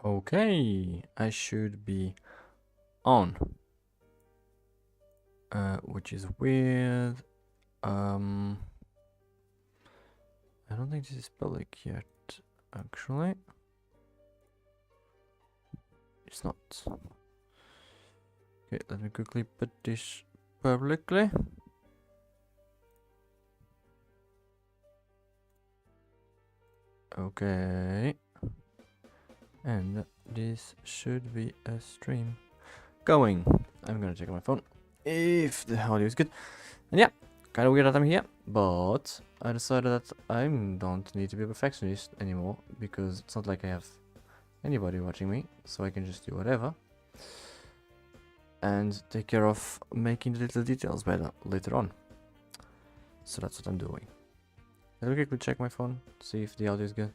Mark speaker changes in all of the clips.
Speaker 1: Okay, I should be on. Which is weird. I don't think this is public yet, actually. It's not. Okay, let me quickly put this publicly. Okay. And this should be a stream going. I'm gonna check my phone if the audio is good. And yeah, kind of weird that I'm here, but I decided that I don't need to be a perfectionist anymore because it's not like I have anybody watching me, so I can just do whatever and take care of making the little details better later on. So that's what I'm doing. Let me quickly check my phone, see if the audio is good.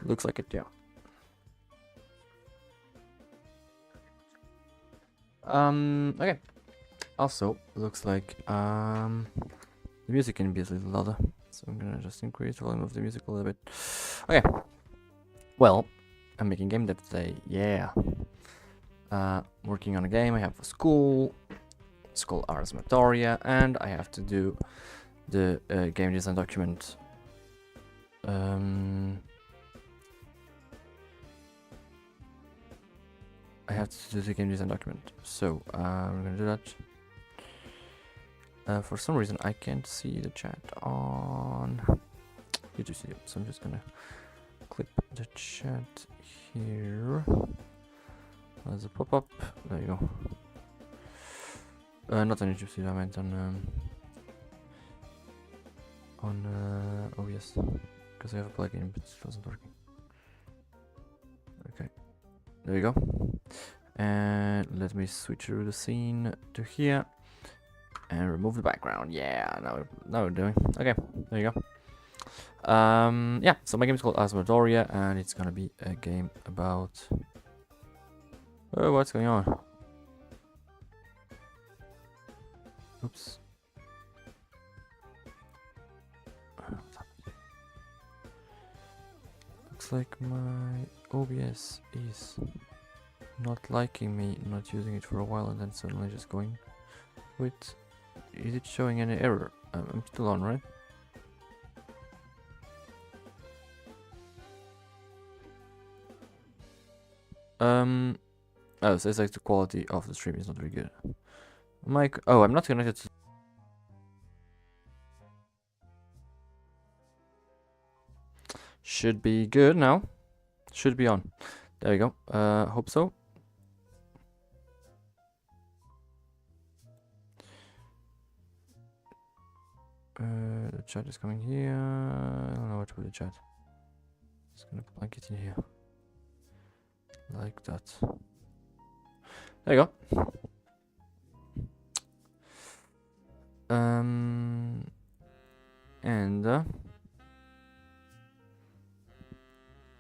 Speaker 1: Looks like it, yeah. Okay. Also, looks like the music can be a little louder, so I'm gonna just increase the volume of the music a little bit. Okay. Well, I'm making game dev today. Yeah. Working on a game I have for school. It's called Amatoria, and I have to do the game design document. I have to do the game design document, so we're gonna do that. For some reason I can't see the chat on YouTube Studio, so I'm just gonna clip the chat here as a pop-up. There you go. Not on YouTube Studio, I meant on OBS, because I have a plugin but it wasn't working. Okay, there you go. And let me switch through the scene to here and remove the background. Yeah, now we're doing okay. There you go. Yeah, so my game is called Amatoria, and it's gonna be a game about what's going on? Oops. Looks like my OBS is not liking me not using it for a while and then suddenly just going with. Is it showing any error? I'm still on, right? Oh, so it's like the quality of the stream is not very good. Mike, oh, I'm not connected to. Should be good now. Should be on. There we go. Hope so. The chat is coming here. I don't know what to put the chat. Just gonna plug it in here. Like that. There you go. And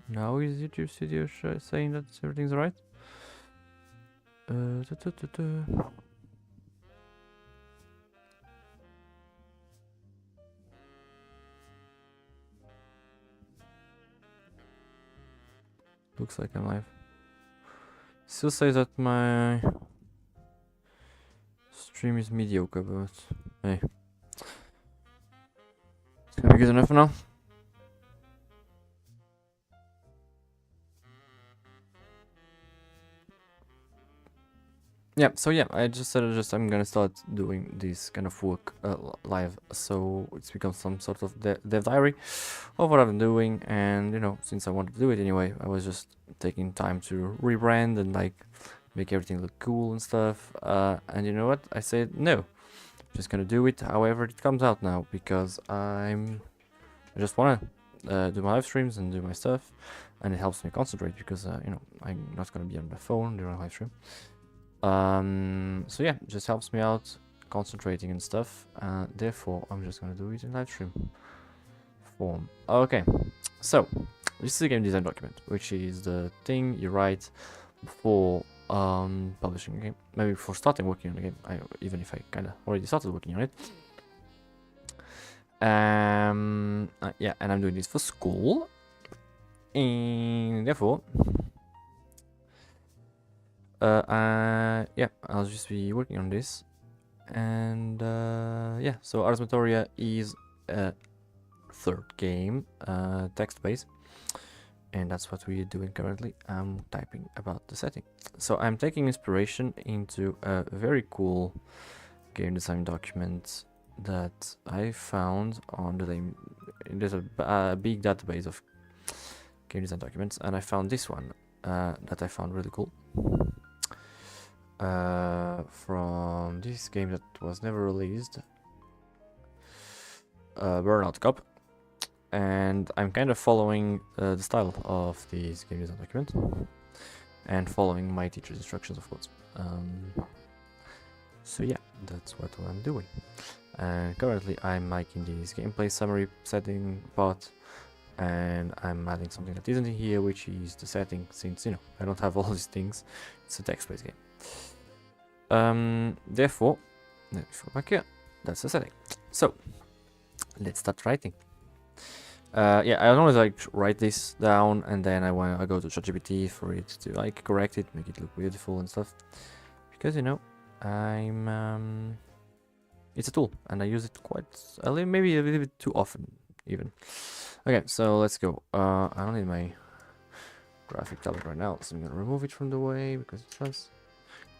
Speaker 1: now is YouTube Studio saying that everything's right? Looks like I'm live. Still says that my stream is mediocre, but hey, it's gonna be good enough for now. Yeah, so yeah, I just said I'm gonna start doing this kind of work live, so it's become some sort of dev diary of what I've been doing, and you know, since I wanted to do it anyway, I was just taking time to rebrand and like make everything look cool and stuff, and you know what, I said no, I'm just gonna do it however it comes out now, because I just wanna do my live streams and do my stuff, and it helps me concentrate, because you know, I'm not gonna be on my phone during a live stream. So yeah, it just helps me out concentrating and stuff, therefore I'm just gonna do it in live stream form. Okay, so this is a game design document, which is the thing you write before publishing a game, maybe before starting working on a game, even if I kinda already started working on it. Yeah, and I'm doing this for school, and therefore, yeah, I'll just be working on this, and yeah. So Amatoria is a third game, text-based, and that's what we're doing currently. I'm typing about the setting. So I'm taking inspiration into a very cool game design document that I found on there's a big database of game design documents, and I found this one that I found really cool from this game that was never released, Burnout Cup, and I'm kind of following the style of this game design document and following my teacher's instructions, of course. So yeah, that's what I'm doing. And currently I'm making this gameplay summary setting part, and I'm adding something that isn't in here, which is the setting, since, you know, I don't have all these things. It's a text-based game. Therefore, let's go back here. That's the setting. So, let's start writing. Yeah, I always like write this down, and then I go to ChatGPT for it to like correct it, make it look beautiful and stuff. Because, you know, it's a tool, and I use it maybe a little bit too often, even. Okay, so let's go. I don't need my graphic tablet right now, so I'm gonna remove it from the way because it's just kind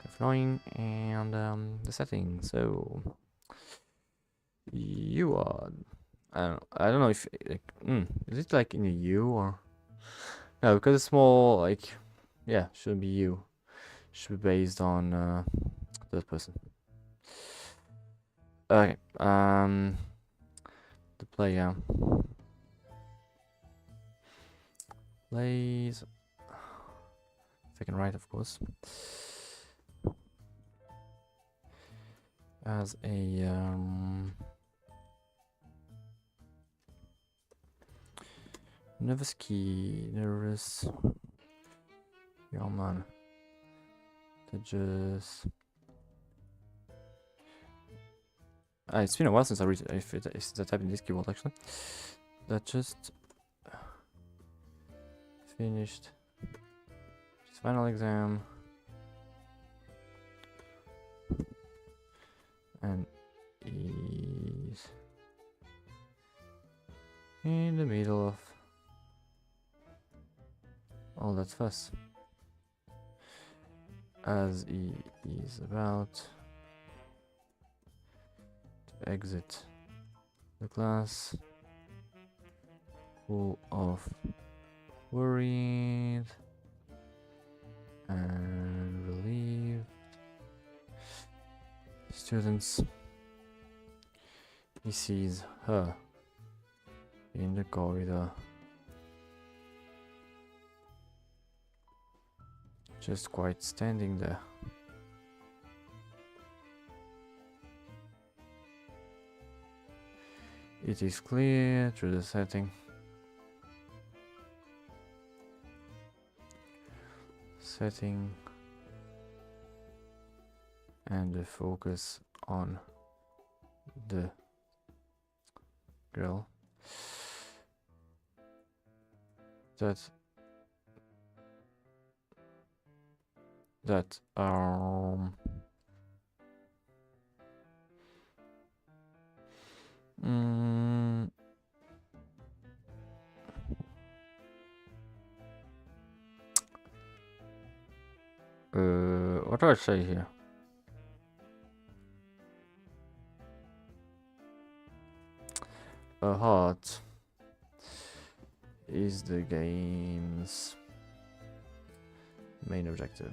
Speaker 1: of annoying. And the settings. So you are. I don't know if like is it like in a U or no, because it's small, like, yeah, shouldn't be U. Should be based on that person. Okay, the player plays. If I can write, of course, as a nervous young man that just. It's been a while since I since I typed in this keyboard actually. That just finished his final exam and is in the middle of all that fuss as he is about to exit the class full of worried and relieved students. He sees her in the corridor, just quite standing there. It is clear through the setting and the focus on the girl that what do I say here? A heart is the game's main objective.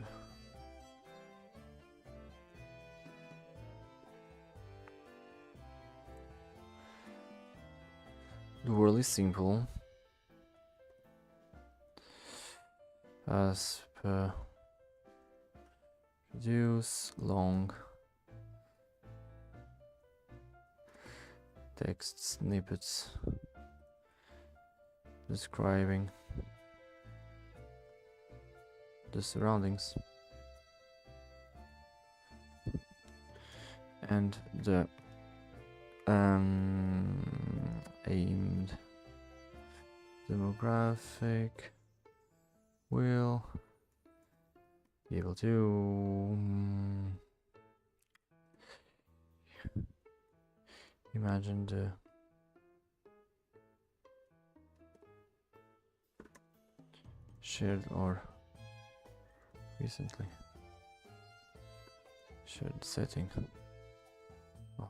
Speaker 1: The world is simple, as per produce long text snippets describing the surroundings and the aimed demographic will be able to imagine the shared or recently shared setting of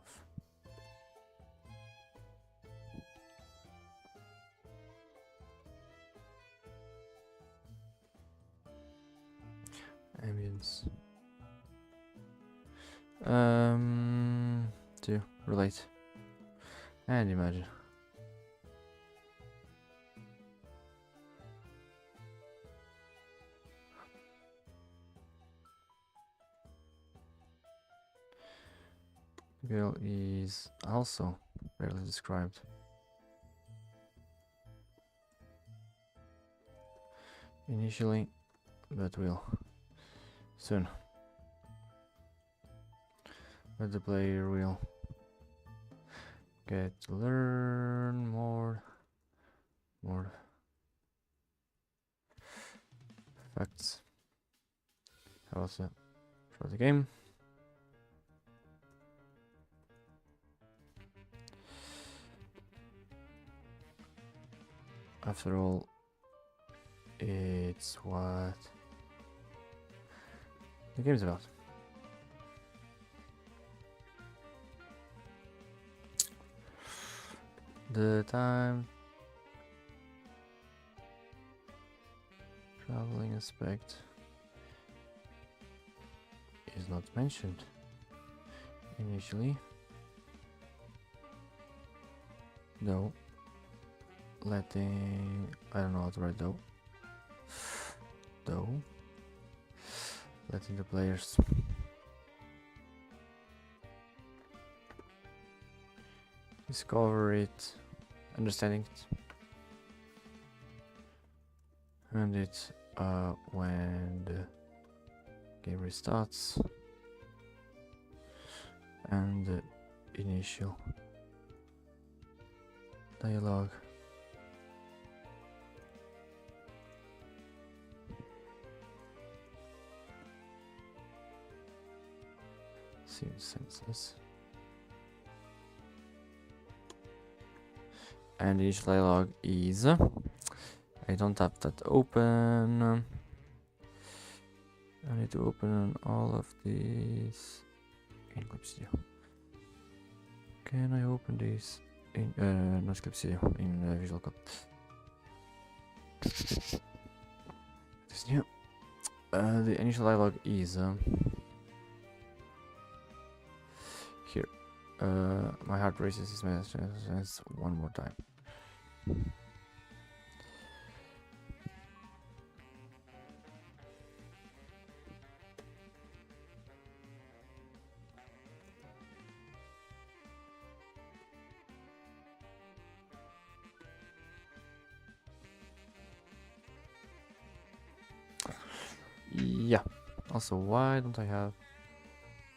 Speaker 1: ambience to relate and imagine. Girl is also barely described. Initially, but will soon. But the player will get to learn more facts about the game. After all, it's what the game's about. The time traveling aspect is not mentioned initially, though letting, I don't know how to write though letting the players discover it, understanding it, and it when the game restarts and the initial dialogue seems senseless. And the initial dialogue is I don't have that open. I need to open all of these in Clip Studio. Can I open this in not Clip Studio, in Visual Code? This new. The initial dialogue is here. My heart races his message one more time. Yeah. Also, why don't I have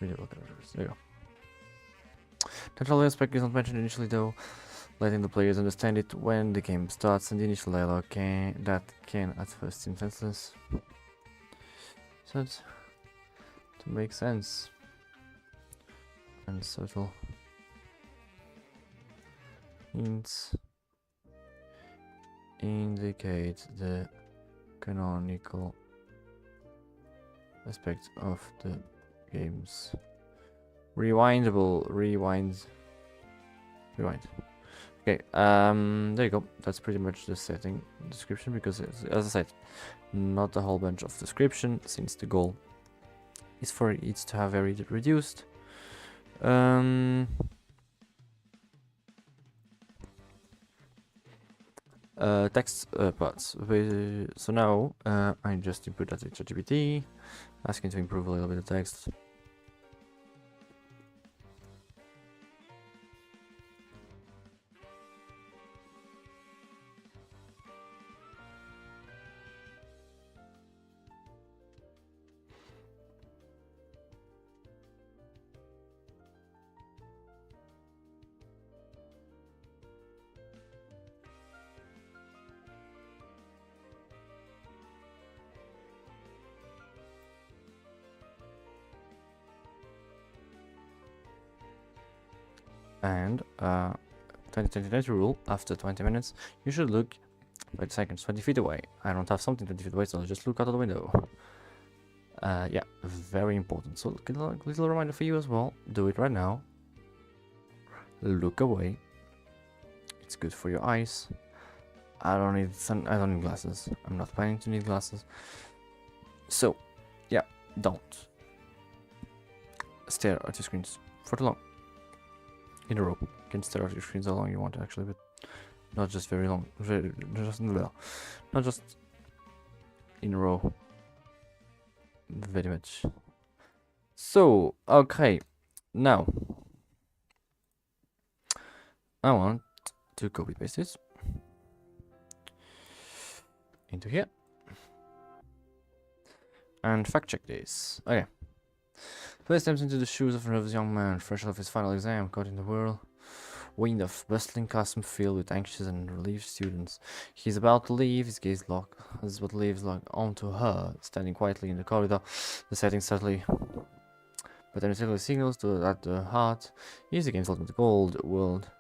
Speaker 1: readable characters? There you go. Natural aspect is not mentioned initially, though, letting the players understand it when the game starts, and the initial dialogue can at first seem senseless. So to make sense and subtle hints indicate the canonical aspect of the game's rewind. Okay, there you go. That's pretty much the setting description, because as I said, not a whole bunch of description, since the goal is for it to have very reduced text parts. So now I just input that to ChatGPT, asking to improve a little bit of text. And 20 rule, after 20 minutes, you should look 20 seconds, 20 feet away. I don't have something 20 feet away, so I'll just look out of the window. Yeah, very important. So, little reminder for you as well. Do it right now. Look away. It's good for your eyes. I don't need glasses. I'm not planning to need glasses. So, yeah, don't stare at your screens for too long. In a row. You can stare at your screens how long you want, actually, but not just very long. Not just in a row. Very much. So, okay. Now, I want to copy paste this into here and fact check this. Okay. Place steps into the shoes of a nervous young man, fresh off his final exam, caught in the wind of bustling classroom filled with anxious and relieved students. He's about to leave, his gaze locked, as what leaves locked onto her, standing quietly in the corridor, the setting subtly but unmistakable signals to that the heart is against ultimate gold world.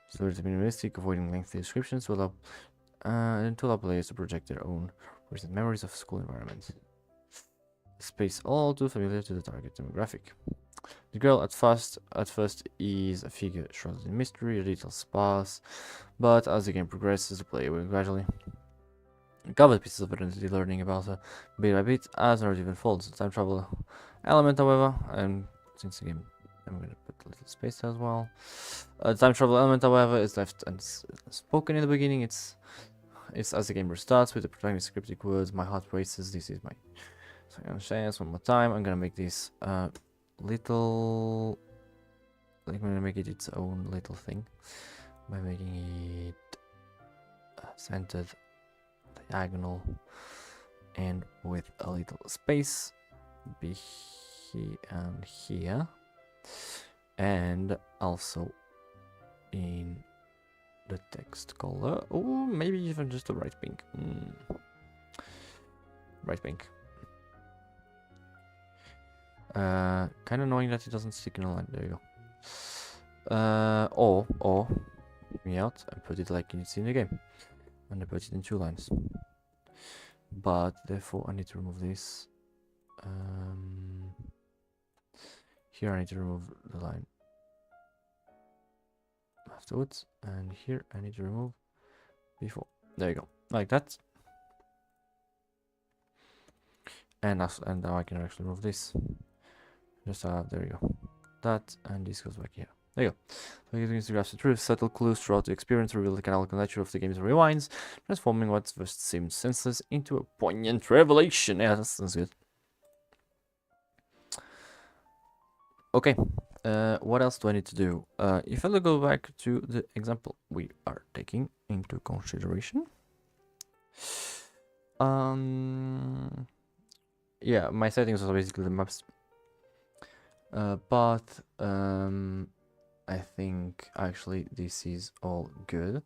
Speaker 1: So it's minimalistic, avoiding lengthy descriptions to allow players to project their own recent memories of school environment. Space all too familiar to the target demographic. The girl at first is a figure shrouded in mystery, the details sparse, but as the game progresses, the player will gradually uncover pieces of identity, learning about her bit by bit as narrative unfolds. The time travel element, however, and since the game, I'm going to put a little space there as well. The time travel element, however, is left unspoken in the beginning. It's as the game restarts with the protagonist's cryptic words, "My heart races. This is my." So I'm gonna say this one more time. I'm gonna make this little. I'm gonna make it its own little thing by making it centered, diagonal, and with a little space. Be here and here, and also in the text color, or maybe even just a bright pink. Bright pink. Kind of annoying that it doesn't stick in a line. There you go. Or me out and put it like it's in the game, and I put it in 2 lines. But therefore, I need to remove this. Here I need to remove the line afterwards, and here I need to remove before. There you go, like that. And now I can actually remove this. Just there you go. That, and this goes back here. There you go. So using this to grasp the truth, subtle clues throughout the experience reveal the canonical nature of the game's rewinds, transforming what first seemed senseless into a poignant revelation. Yeah, that sounds good. Okay, what else do I need to do? If I go back to the example we are taking into consideration. Yeah, my settings are basically the maps. But I think actually this is all good.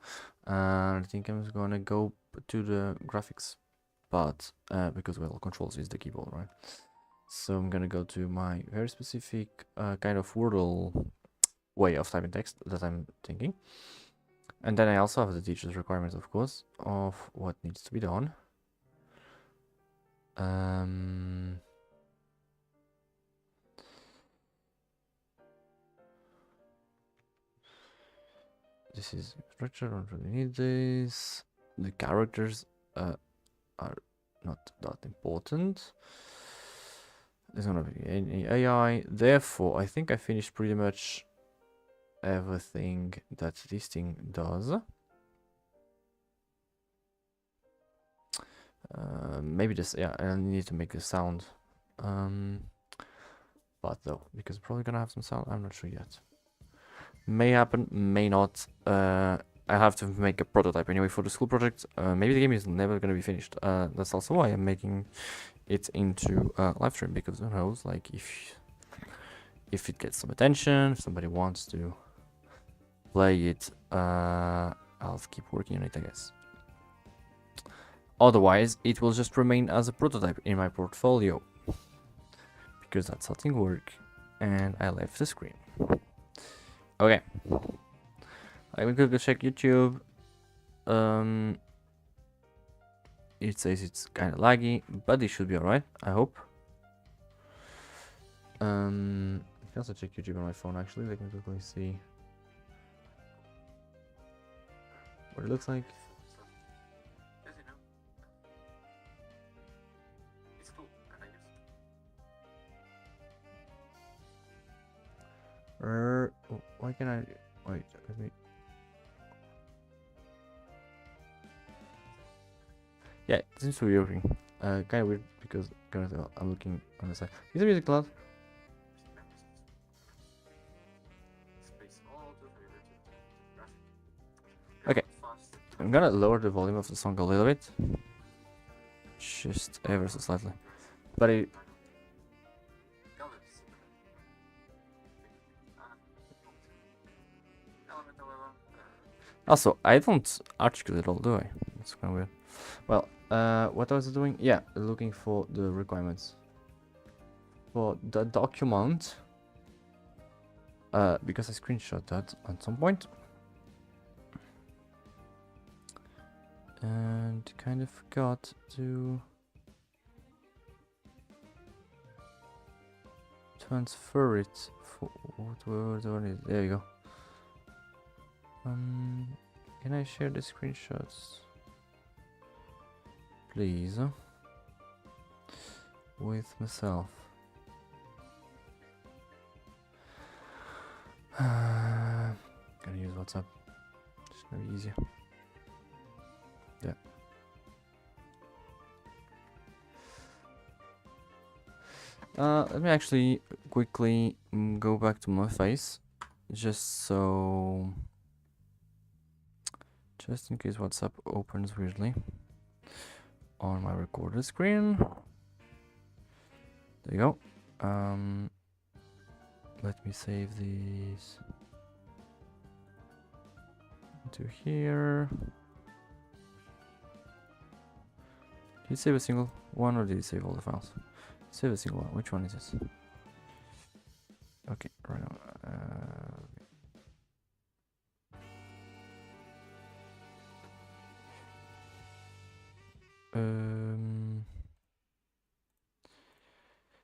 Speaker 1: I think I'm gonna go to the graphics, but because well, controls is the keyboard, right? So I'm gonna go to my very specific kind of Wordle way of typing text that I'm thinking, and then I also have the teacher's requirements, of course, of what needs to be done. This is structure, don't really need this. The characters are not that important. There's gonna be any AI. Therefore, I think I finished pretty much everything that this thing does. Maybe this, yeah, I need to make a sound. But though, because I'm probably gonna have some sound, I'm not sure yet. May happen, may not. I have to make a prototype anyway for the school project. Maybe the game is never gonna be finished. That's also why I'm making it into live stream, because who knows, like if it gets some attention, if somebody wants to play it, I'll keep working on it, I guess. Otherwise, it will just remain as a prototype in my portfolio, because that's how things work. And I left the screen. Okay. I will quickly check YouTube. It says it's kind of laggy, but it should be alright, I hope. I can also check YouTube on my phone actually. Let me quickly see what it looks like. Why can I wait? Let me. Yeah, it seems to be working. Kind of weird because currently I'm looking on the side. Is the music loud? Okay, I'm gonna lower the volume of the song a little bit, just ever so slightly. But it. Also, I don't articulate at all, do I? It's kind of weird. Well, what I was doing? Yeah, looking for the requirements for the document. Because I screenshot that at some point. And kind of forgot to transfer it for what do I need? There you go. Can I share the screenshots, please, with myself? Gonna use WhatsApp. It's gonna be easier. Yeah. Let me actually quickly go back to my face, just in case WhatsApp opens weirdly on my recorded screen. There you go. Let me save these to here. Did you save a single one or did you save all the files? Save a single one. Which one is this? Okay, right now.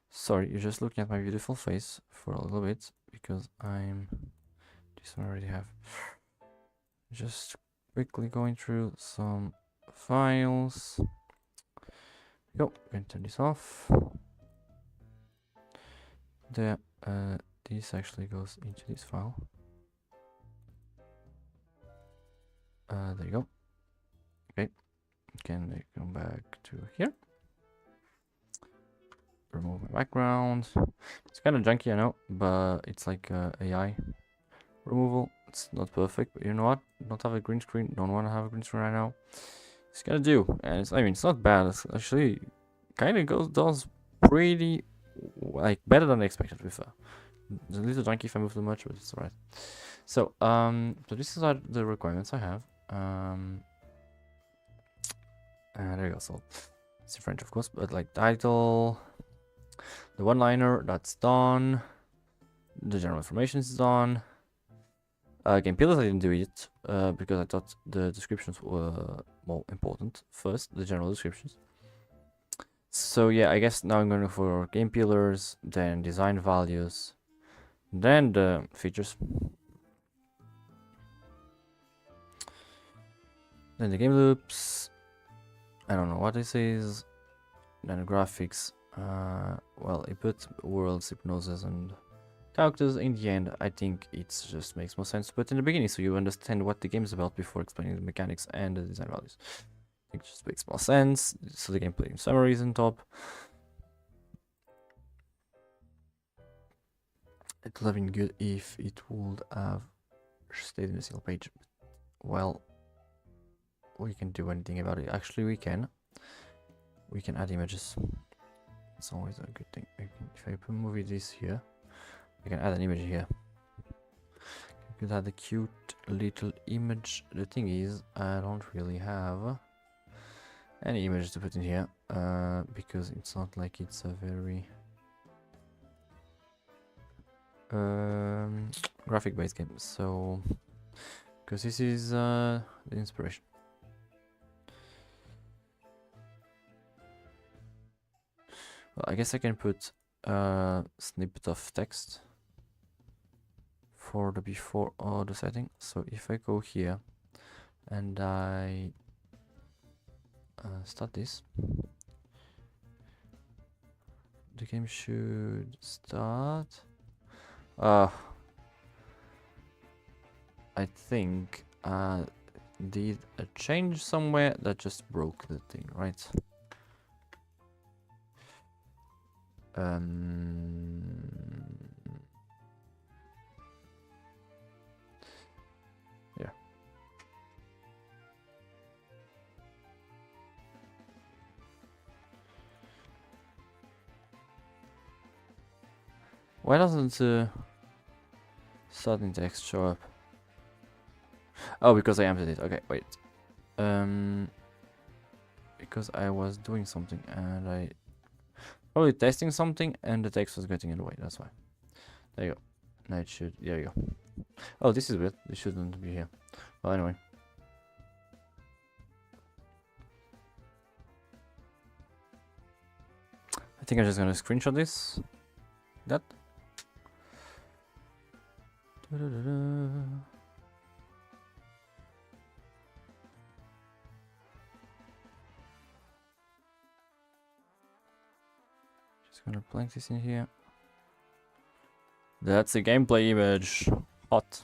Speaker 1: Sorry, you're just looking at my beautiful face for a little bit because this one I already have. Just quickly going through some files. Yo, going to turn this off. There, this actually goes into this file. There you go. Okay, can I come back to here? Remove my background. It's kind of junky, I know, but it's like AI removal. It's not perfect, but you know what? Don't have a green screen. Don't want to have a green screen right now. It's gonna do, and it's not bad. It's actually kind of does pretty like better than I expected. With it's a little junky if I move too much, but it's alright. So so this is the requirements I have. There you go. So it's in French, of course, but like title. The one-liner, that's done. The general information is done. Game pillars, I didn't do it because I thought the descriptions were more important first, the general descriptions. So yeah, I guess now I'm going for game pillars, then design values, then the features. Then the game loops. I don't know what this is. Then the graphics. Well, it put worlds, hypnosis, and characters. In the end, I think it just makes more sense to put in the beginning so you understand what the game is about before explaining the mechanics and the design values. I think it just makes more sense. So the gameplay summary is on top. It would have been good if it would have stayed in a single page. Well, we can do anything about it. Actually, we can. We can add images. It's always a good thing. If I move this here, I can add an image here. You could add a cute little image. The thing is, I don't really have any images to put in here because it's not like it's a very graphic-based game. So, because this is the inspiration. Well, I guess I can put a snippet of text for the before or the setting. So if I go here and I start this, the game should start. I think did a change somewhere that just broke the thing, right? Yeah. Why doesn't starting text show up? Oh, because I emptied it. Okay, wait. Because I was doing something and I probably testing something and the text was getting in the way. That's why. There you go. Now it should. There you go. Oh, this is weird. This shouldn't be here. Well, anyway. I think I'm just gonna screenshot this. That. Just gonna plank this in here. That's a gameplay image. Hot.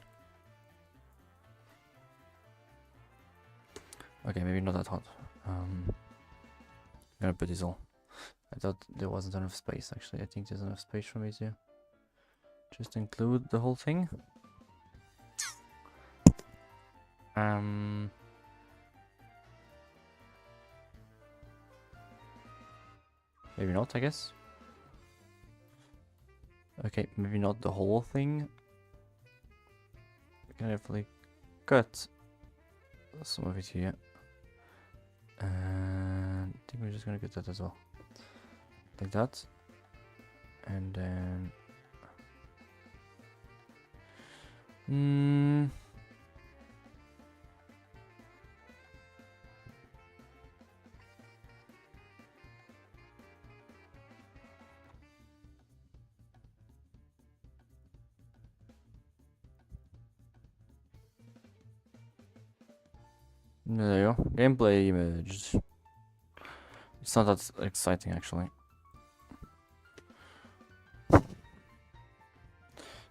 Speaker 1: Okay, maybe not that hot. I'm gonna put this all. I thought there wasn't enough space actually. I think there's enough space for me to just include the whole thing. Maybe not, I guess. Okay, maybe not the whole thing. We can definitely cut some of it here. And I think we're just gonna get that as well. Like that. And then there you go. Gameplay image. It's not that exciting actually.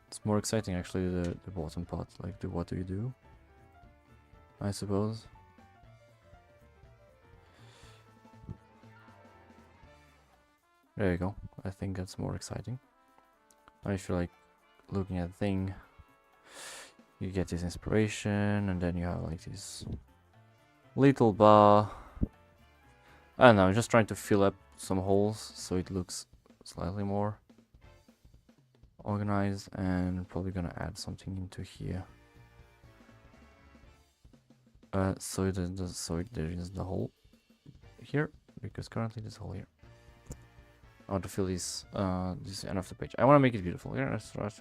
Speaker 1: It's more exciting actually the bottom part, like the what do you do, I suppose. There you go. I think that's more exciting. Now if you're like looking at the thing, you get this inspiration and then you have like this little bar. I don't know, I'm just trying to fill up some holes so it looks slightly more organized, and probably gonna add something into here. So there is the hole here, because currently there's a hole here. I want to fill this end of the page. I want to make it beautiful. Yeah, that's right.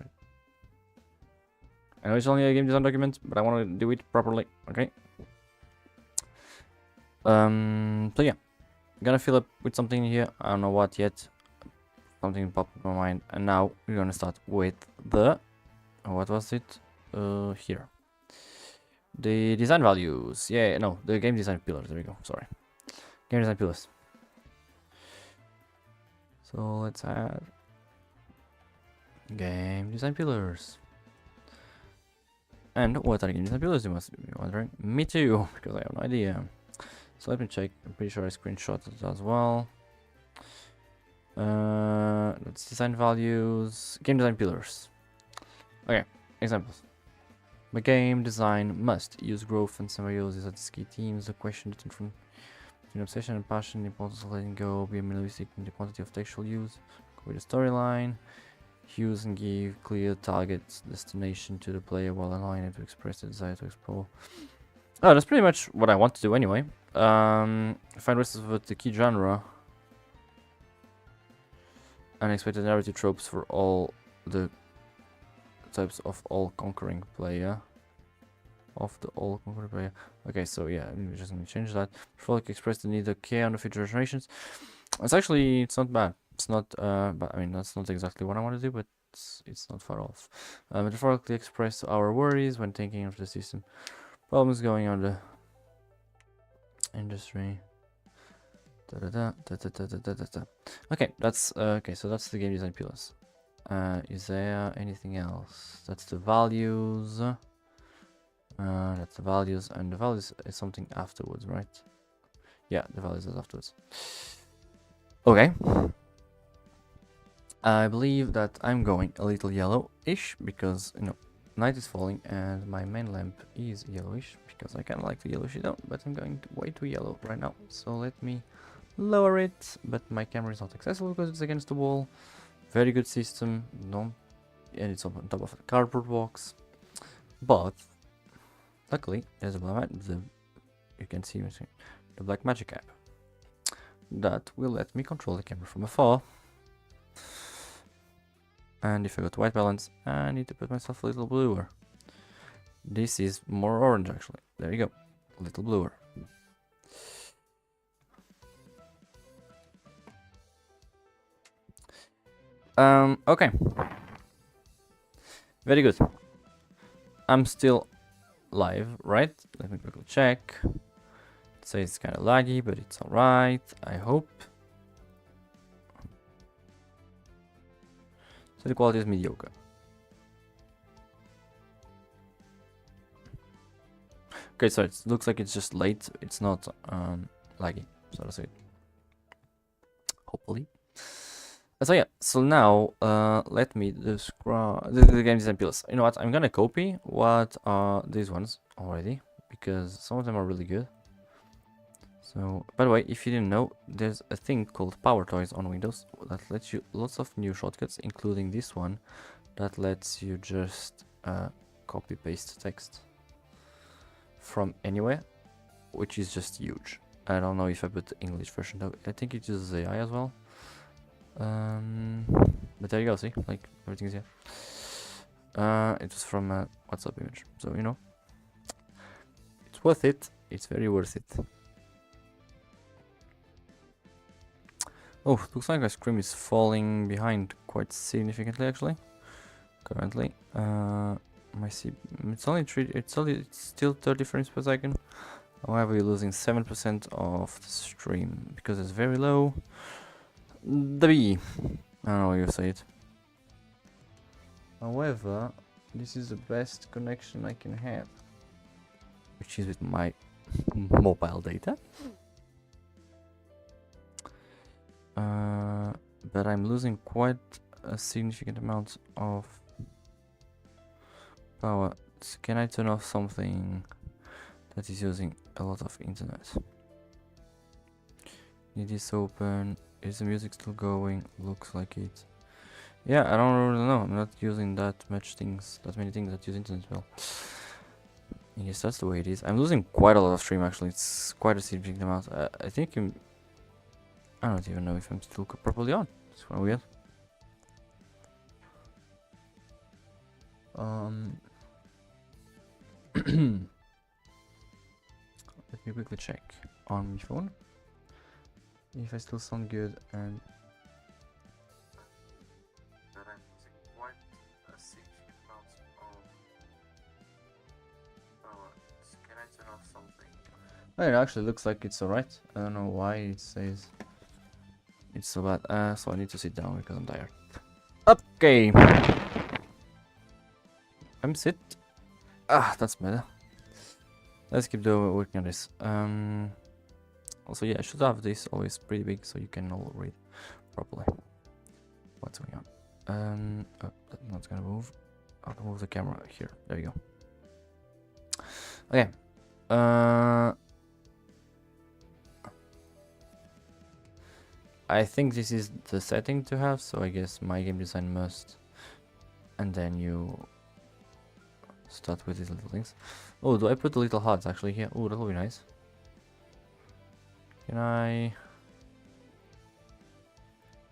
Speaker 1: I know it's only a game design document, but I want to do it properly. Okay. So yeah, I'm gonna fill up with something here. I don't know what yet. Something popped in my mind, and now we're gonna start with the what was it? Here. The design values. Yeah, no, the game design pillars. There we go. Sorry, game design pillars. So let's add game design pillars. And what are game design pillars? You must be wondering. Me too, because I have no idea. So let me check. I'm pretty sure I screenshotted it as well. Let's design values. Game design pillars. Okay, examples. The game design must use growth and symbiosis as key themes. The question between obsession and passion, the importance of letting go, be minimalistic in the quantity of textual use, with a storyline, use and give clear target destination to the player while allowing it to express the desire to explore. Oh, that's pretty much what I want to do anyway. Find resistance with the key genre. Unexpected narrative tropes for all the types of all-conquering player. Of the all-conquering player. Okay, so yeah, I'm just gonna change that. Frolic expressed the need of care on the future generations. It's not bad. It's not, but I mean, that's not exactly what I want to do, but it's not far off. Metaphorically express our worries when thinking of the system problems going on the industry. Okay, that's okay. So that's the game design pillars. Is there anything else? That's the values. That's the values, and the values is something afterwards, right? Yeah, the values is afterwards. Okay. I believe that I'm going a little yellowish because, you know, night is falling and my main lamp is yellowish because I kind of like the yellowish tone, but I'm going way too yellow right now. So let me lower it, but my camera is not accessible because it's against the wall. Very good system, no, and it's on top of a cardboard box. But luckily, there's a you can see the black magic app that will let me control the camera from afar. And if I go to white balance, I need to put myself a little bluer. This is more orange actually. There you go, a little bluer. Okay. Very good. I'm still live, right? Let me quickly check. It says it's kind of laggy, but it's alright, I hope. So the quality is mediocre. Okay, so it looks like it's just late. It's not laggy, so that's it. Hopefully. So yeah, so now let me describe the game design pillars. You know what? I'm gonna copy what are these ones already because some of them are really good. So, by the way, if you didn't know, there's a thing called Power Toys on Windows that lets you lots of new shortcuts, including this one that lets you just copy paste text from anywhere, which is just huge. I don't know if I put the English version though. I think it uses AI as well. But there you go, see, like everything's here. It was from a WhatsApp image, so you know, it's worth it. It's very worth it. Oh, looks like my screen is falling behind quite significantly actually. Currently, it's still 30 frames per second. However, you're losing 7% of the stream because it's very low. The B. I don't know how you say it. However, this is the best connection I can have, which is with my mobile data. But I'm losing quite a significant amount of power. So can I turn off something that is using a lot of internet? Need this open. Is the music still going? Looks like it. Yeah, I don't really know. I'm not using that many things that use internet well. I guess that's the way it is. I'm losing quite a lot of stream actually. It's quite a significant amount. I think I don't even know if I'm still properly on. It's kind of weird. Let me quickly check on my phone if I still sound good and that I'm losing quite a significant amount of power. Can I turn off something? Oh, it actually looks like it's alright. I don't know why it says it's so bad. So I need to sit down because I'm tired. Okay. I'm sit. That's better. Let's keep working on this. Also, yeah, I should have this always pretty big so you can all read properly what's going on. Oh, that's not gonna move. I'll move the camera here. There you go. Okay. I think this is the setting to have, so I guess my game design must, and then you start with these little things. Oh, do I put the little hearts actually here? Oh, that will be nice. Can I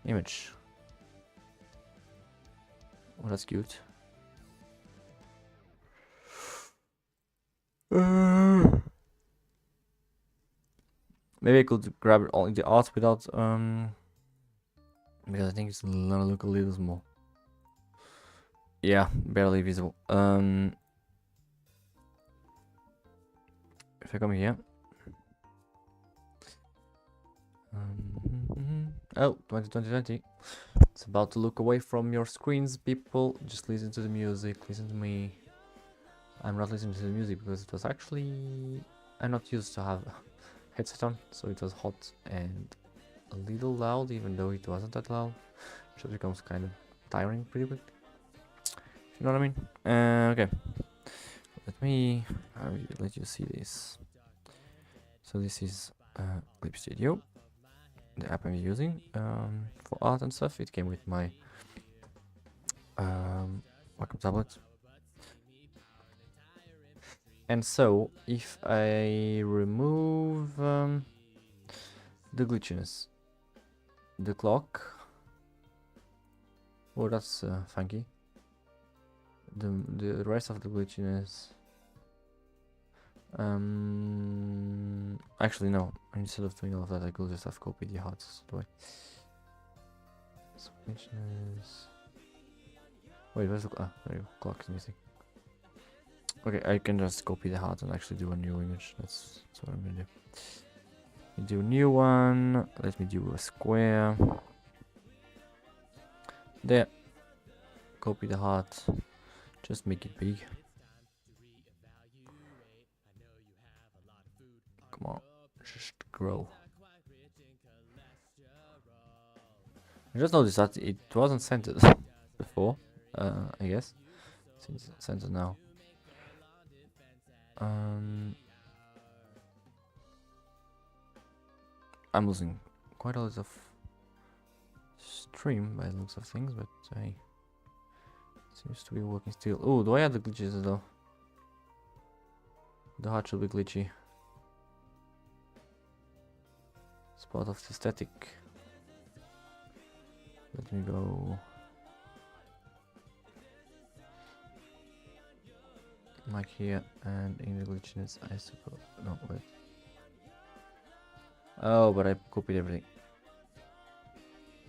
Speaker 1: image? Oh, that's cute. Maybe I could grab it all in the art without because I think it's gonna look a little small. Yeah, barely visible. If I come here. Oh, 2020. It's about to look away from your screens, people. Just listen to the music, listen to me. I'm not listening to the music because it was actually... I'm not used to have a headset on, so it was hot and a little loud, even though it wasn't that loud. It just becomes kind of tiring pretty quick. You know what I mean? Okay. Let me let you see this. So this is Clip Studio, the app I'm using for art and stuff. It came with my Wacom tablet. And so, if I remove the glitchiness, the clock, oh, that's funky. The rest of the glitchiness. Actually, no. Instead of doing all of that, I could just have copied the hearts. Do I? So glitchiness. Wait, where's the there you go. Clock is missing. Okay, I can just copy the heart and actually do a new image. That's what I'm gonna do. Do a new one. Let me do a square. There. Copy the heart. Just make it big. Come on. Just grow. I just noticed that it wasn't centered before. I guess. Since it's centered now. I'm losing quite a lot of stream by the looks of things, but hey, seems to be working still. Oh, do I have the glitches though? The heart should be glitchy. It's part of the static. Let me go. Like here and in the glitchiness, I suppose. No, wait. Oh, but I copied everything.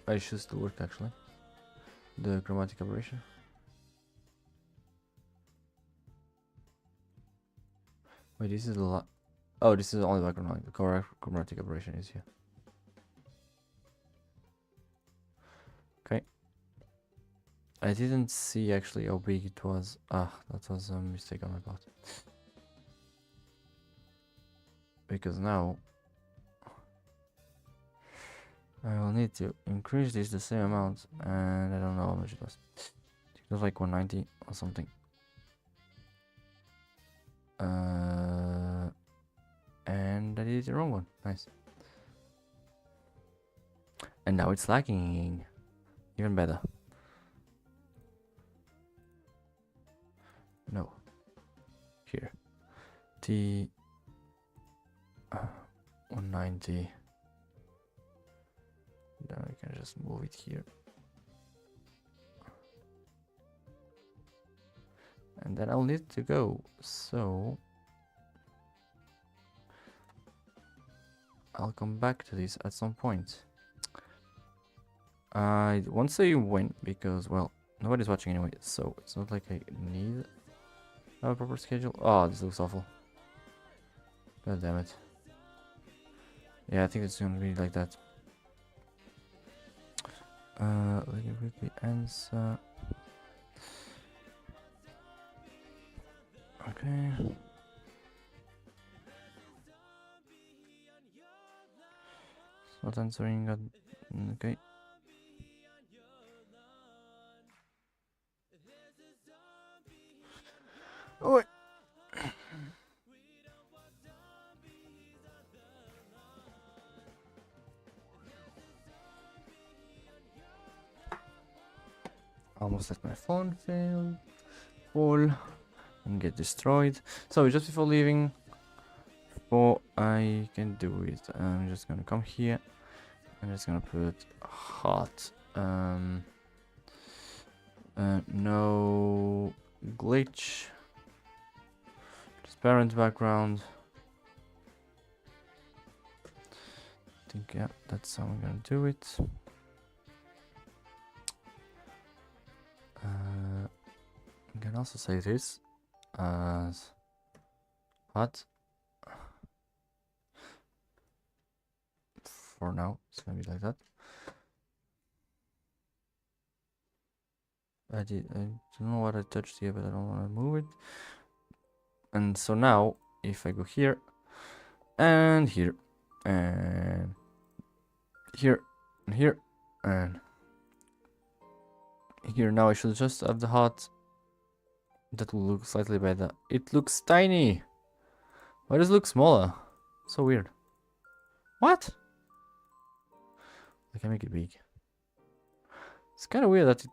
Speaker 1: I should still work actually. The chromatic aberration. Wait, this is the oh, this is only background. The correct chromatic aberration is here. Okay. I didn't see actually how big it was. Ah, that was a mistake on my part. Because now I will need to increase this the same amount, and I don't know how much it was. It was like 190 or something. And I did the wrong one. Nice. And now it's lagging. Even better. No. Here. T 190. Then I can just move it here. And then I'll need to go. So I'll come back to this at some point. I won't say when because, well, nobody's watching anyway, so it's not like I need a proper schedule. Oh, this looks awful. God damn it. Yeah, I think it's gonna be like that. Let me quickly answer. Okay. It's not answering. Okay. Oh. Almost let my phone fall and get destroyed. So just before leaving, before I can do it, I'm just gonna come here. I'm just gonna put hot. No glitch. Just transparent background. I think, yeah, that's how I'm gonna do it. I can also say this as hot. For now, it's gonna be like that. I don't know what I touched here, but I don't want to move it. And so now, if I go here, and here, and here, and here, and here, now I should just have the hot. That will look slightly better. It looks tiny. Why does it look smaller? So weird. What? I can make it big. It's kind of weird that it...